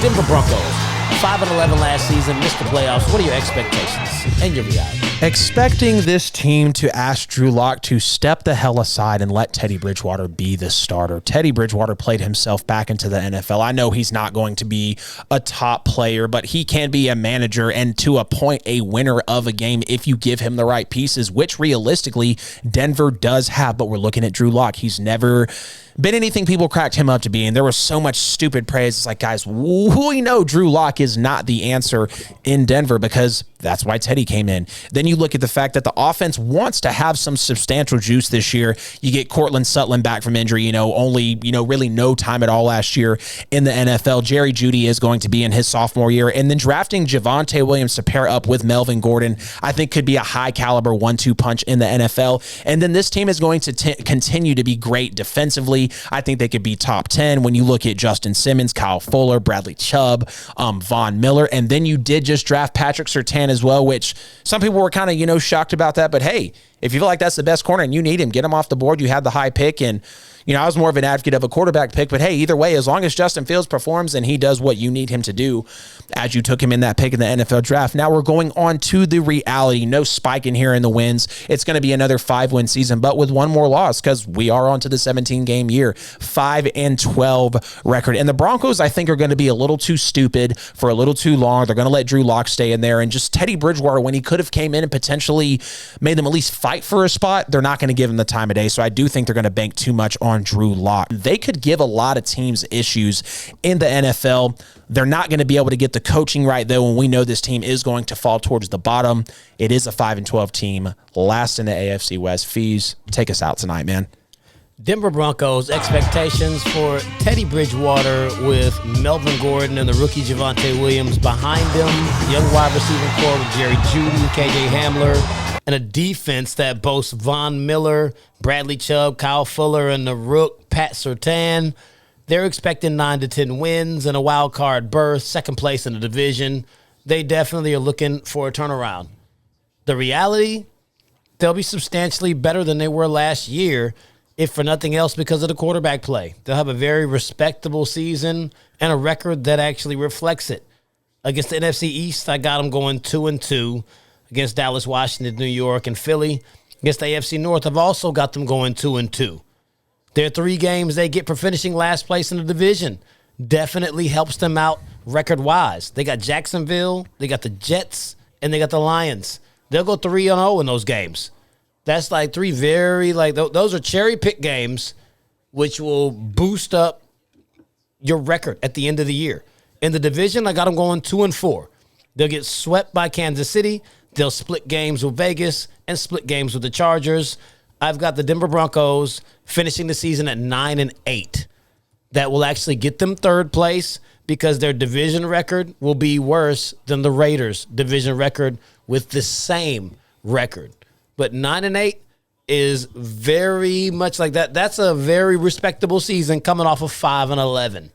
Denver Broncos, 5-11 last season, missed the playoffs. What are your expectations and your reality? Expecting this team to ask Drew Lock to step the hell aside and let Teddy Bridgewater be the starter. Teddy Bridgewater played himself back into the NFL. I know he's not going to be a top player, but he can be a manager and to a point a winner of a game if you give him the right pieces, which realistically Denver does have. But we're looking at Drew Lock. He's never been anything people cracked him up to be, and there was so much stupid praise. It's like, guys, we know Drew Lock is not the answer in Denver because that's why Teddy came in. Then you look at the fact that the offense wants to have some substantial juice this year. You get Courtland Sutton back from injury, only, really no time at all last year in the NFL. Jerry Jeudy is going to be in his sophomore year, and then drafting Javonte Williams to pair up with Melvin Gordon, I think could be a high caliber 1-2 punch in the NFL. And then this team is going to continue to be great defensively. I think they could be top 10 when you look at Justin Simmons, Kyle Fuller, Bradley Chubb, Von Miller, and then you did just draft Patrick Surtain as well, which some people were kind of, shocked about that. But hey, if you feel like that's the best corner and you need him, get him off the board. You had the high pick, and I was more of an advocate of a quarterback pick, but hey, either way, as long as Justin Fields performs and he does what you need him to do, as you took him in that pick in the NFL draft. Now we're going on to the reality. No spike in here in the wins. It's going to be another 5-win season, but with one more loss because we are on to the 17-game year, 5-12 record. And the Broncos, I think, are going to be a little too stupid for a little too long. They're going to let Drew Lock stay in there, and just Teddy Bridgewater, when he could have came in and potentially made them at least fight for a spot, they're not going to give him the time of day. So I do think they're going to bank too much on Drew Lock. They could give a lot of teams issues in the NFL. They're not going to be able to get the coaching right, though, and we know this team is going to fall towards the bottom. It is a 5-12 team, last in the AFC West. Fees, take us out tonight, man. Denver Broncos, expectations for Teddy Bridgewater with Melvin Gordon and the rookie Javonte Williams behind him, young wide receiver core with Jerry Jeudy, KJ Hamler, and a defense that boasts Von Miller, Bradley Chubb, Kyle Fuller, and the rook Pat Surtain. They're expecting 9 to 10 wins and a wild card berth, second place in the division. They definitely are looking for a turnaround. The reality, they'll be substantially better than they were last year, if for nothing else because of the quarterback play. They'll have a very respectable season and a record that actually reflects it. Against the NFC East, I got them going 2-2. Against Dallas, Washington, New York, and Philly. Against the AFC North, I've also got them going 2-2. Their 3 games they get for finishing last place in the division definitely helps them out record-wise. They got Jacksonville, they got the Jets, and they got the Lions. They'll go 3-0 in those games. That's like 3 very, those are cherry-pick games, which will boost up your record at the end of the year. In the division, I got them going 2-4. They'll get swept by Kansas City. They'll split games with Vegas and split games with the Chargers. I've got the Denver Broncos finishing the season at 9-8. That will actually get them third place because their division record will be worse than the Raiders' division record with the same record. But 9-8 is very much like that. That's a very respectable season coming off of 5-11.